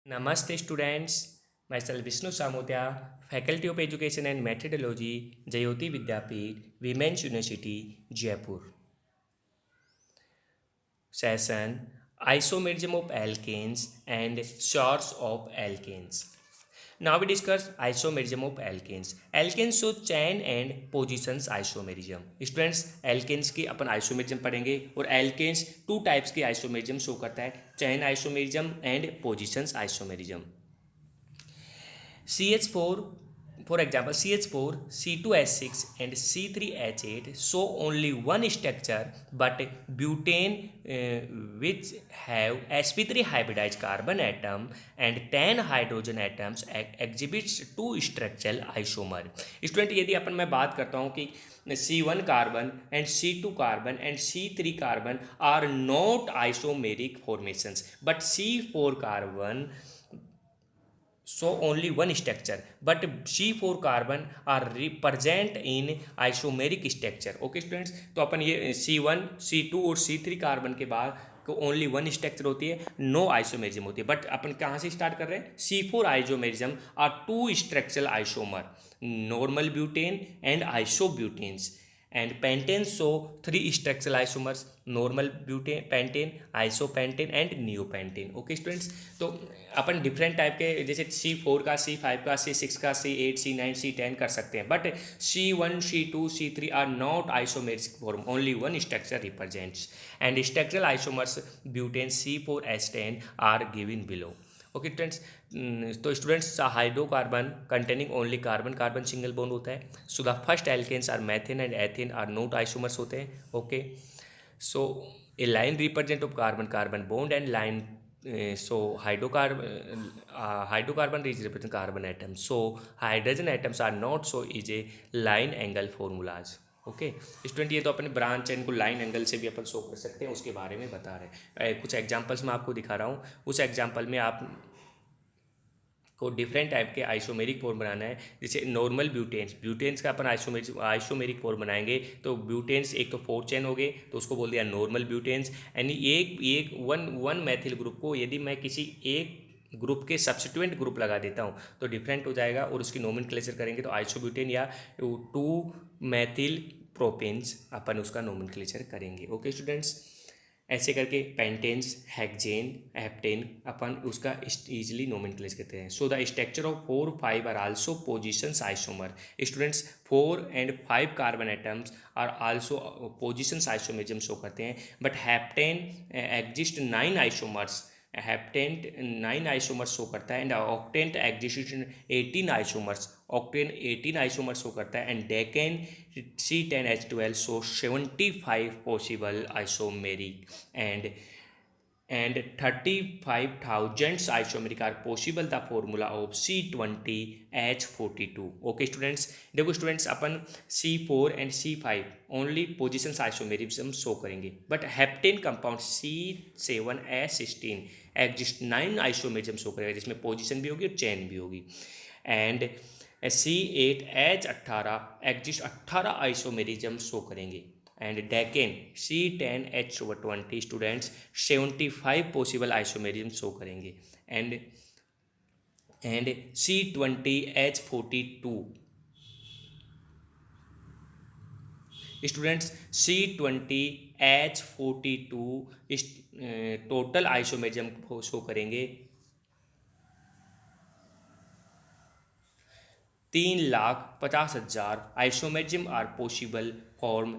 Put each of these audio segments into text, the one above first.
Namaste students, myself Vishnu Samotia, Faculty of Education and Methodology, Jayoti Vidyapeeth, Women's University, Jaipur. Session Isomerism of Alkanes and Source of Alkanes. Now we discuss isomerism of alkanes. Alkanes show chain and positions isomerism. Students, alkanes की अपन isomerism पढ़ेंगे और alkanes two types की isomerism show करता है, chain isomerism and positions isomerism. CH4, for example, CH4, C2H6 and C3H8 show only one structure, but butane which have sp3 hybridized carbon atom and 10 hydrogen atoms exhibits two structural isomer. Student यदि अपन मैं बात करता हूँ कि C1 carbon and C2 carbon and C3 carbon are not isomeric formations, but C4 carbon so only one structure, but C4 carbon are represent in isomeric structure. Okay students, तो अपन ये C1, C2 और C3 carbon के बाद को only one structure होती है, no isomerism होती है. बट अपन कहाँ से स्टार्ट कर रहे हैं? C4 isomerism are two structural isomer, normal butane and isobutanes. And pentane show three structural isomers, normal butane, pentane, isopentane and neopentane. Okay students, तो अपन डिफरेंट टाइप के जैसे C4 का, C5 का, C6 का, C8, C9, C10 कर सकते हैं. But C1, C2, C3 are not isomeric form, only one structure represents. And structural isomers butane C4H10 are given below. Okay students, तो students hydrocarbon containing only carbon carbon single bond होता है. So the first alkanes are methane and ethane are not isomers होते हैं. Okay, so a line represent of carbon carbon bond and line. So hydrocarbon is represent carbon atoms, so hydrogen atoms are not so is a line angle formulas. Okay student, ये तो अपने branch है, इनको line angle से भी अपन show कर सकते हैं, उसके बारे में बता रहे हैं. कुछ एग्जांपल्स मैं आपको दिखा रहा हूँ. उस एग्जांपल में आप को डिफरेंट टाइप के आइसोमेरिक फॉर्म बनाना है. जैसे नॉर्मल ब्यूटेन्स, ब्यूटेन्स का अपन आइसोमेरिक फॉर्म बनाएंगे तो ब्यूटेन्स एक तो 4 चेन हो गए, तो उसको बोल दिया नॉर्मल ब्यूटेन्स. यानी एक वन मैथिल ग्रुप को यदि मैं किसी एक ग्रुप के सब्सिट्यूएंट ग्रुप लगा देता हूँ तो डिफरेंट हो जाएगा, और उसकी नोमेनक्लेचर करेंगे तो आइसोब्यूटेन या 2 मैथिल प्रोपेन्स अपन उसका नोमेनक्लेचर करेंगे. ओके स्टूडेंट्स, ऐसे करके पेंटेन्स, हेक्सेन, हेप्टेन अपन उसका इजीली नोमेनक्लेचर करते हैं. So the structure of 4, 5 are also positions isomer. Students, 4 and 5 carbon atoms are also positions isomerism show करते हैं. But heptane exist 9 isomers, heptane 9 isomers show करता है. And octane exist 18 isomers, octane 18 isomers show करता है. And decane C10H12 show 75 possible isomeric and 35,000 isomeric are possible. the formula of C20H42. Okay students, देखो students, upon C4 and C5 only positions isomerism show करेंगे, but heptane compound C7H16 exist 9 isomerism show करेगा, जिसमें position भी होगी और chain भी होगी. And C8H18 exist 18 isomerism show करेंगे. And decane C10H20 students 75 possible isomerism show करेंगे. एंड C20H42 स्टूडेंट्स, C20H42 इस टोटल आइसोमेरिज्म शो करेंगे 3,50,000 isomerism are possible form.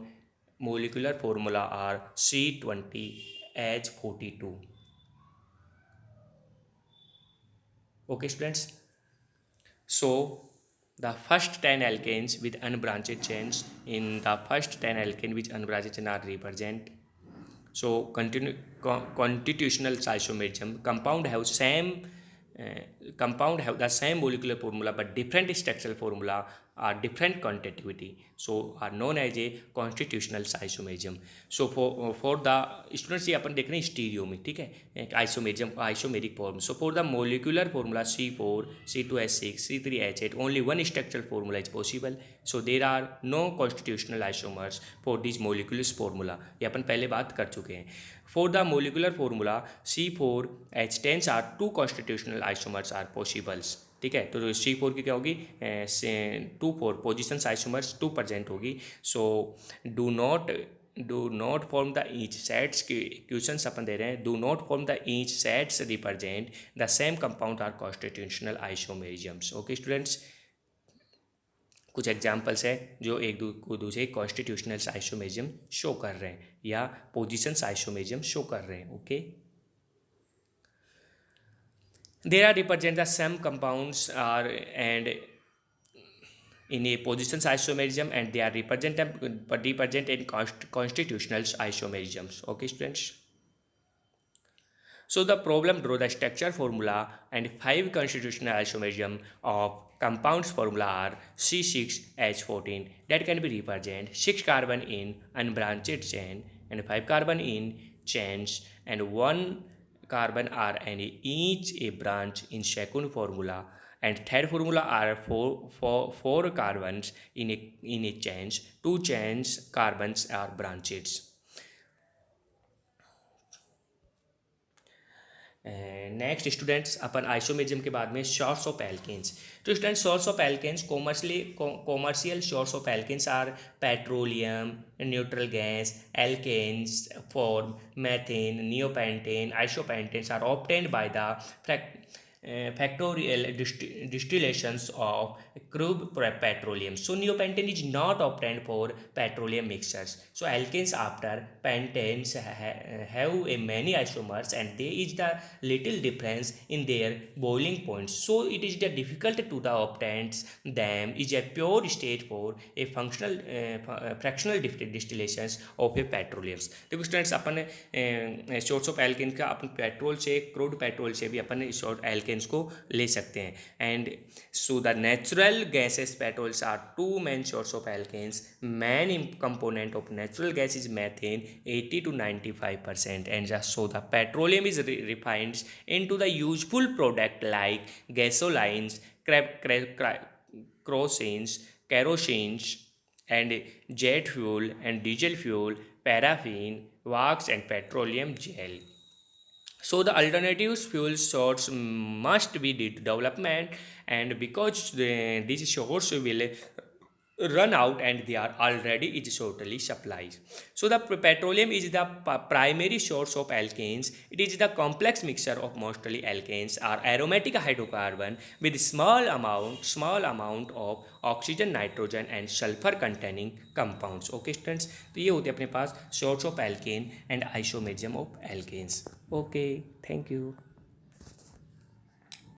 molecular formula are C20H42. Okay students, so the first 10 alkanes with unbranched chains, in the first 10 alkane with unbranched chain are represent. So constitutional isomerism, compound have the same molecular formula but different structural formula are different constitutivity, so are known as a constitutional isomerism. So for the students, ये अपन देख रहे हैं stereo में, ठीक है, isomerism isomeric form. So for the molecular formula C4, C2H6, C3H8 only one structural formula is possible. So there are no constitutional isomers for these molecules formula. ये अपन पहले बात कर चुके हैं. For the molecular formula C4H10 are two constitutional isomers are possible. ठीक है, तो C4 की क्या होगी, 2 4 पोजिशंस आइसोमर्स 2 प्रेजेंट होगी. So do not form the each sets के क्वेश्चंस अपन दे रहे हैं. Do not form the each sets represent the same compound are constitutional isomerisms. Okay students, कुछ एग्जाम्पल्स है जो एक दूसरे कॉन्स्टिट्यूशनल आइसोमेरिज्म शो कर रहे हैं या पोजिशंस आइसोमेरिज्म शो कर रहे हैं. Okay, there are represent the some compounds are and in a positions isomerism, and they are represent in constitutional isomerisms. Okay students, so the problem, draw the structure formula and 5 constitutional isomerism of compounds formula are C6H14 that can be represent 6 carbon in unbranched chain and 5 carbon in chains and 1 carbon are any each a branch in second formula, and third formula are four carbons in a chains, 2 chains carbons are branches. Next students, अपन isomerism के बाद में source of alkanes. तो student, source of alkanes commercial source of alkanes are petroleum, neutral gas, alkanes form methane, neopentane, isopentanes are obtained by the factorial distillations of crude petroleum. So neopentane is not obtained for petroleum mixtures. So alkanes after pentanes have a many isomers, and there is the little difference in their boiling points. So it is the difficult to the obtain them is a pure state for a functional fractional distillations of a petroleums. देखो students, अपन source of alkane का अपन petrol से, crude petrol से भी अपन short alkanes को ले सकते हैं. And so the natural gases petrols are 2 main source of alkanes. Main component of natural gas is methane 80 to 95%, and so the petroleum is refined into the useful product like gasolines, kerosene and jet fuel and diesel fuel, paraffin, wax and petroleum gel. So the alternative fuel source must be development, and because these source will run out and they are already is totally supplied. So the petroleum is the primary source of alkanes. It is the complex mixture of mostly alkanes or aromatic hydrocarbon with small amount of oxygen, nitrogen and sulfur containing compounds. Okay students, तो ये होते हैं अपने पास source of alkane and isomerism of alkanes. Okay, thank you.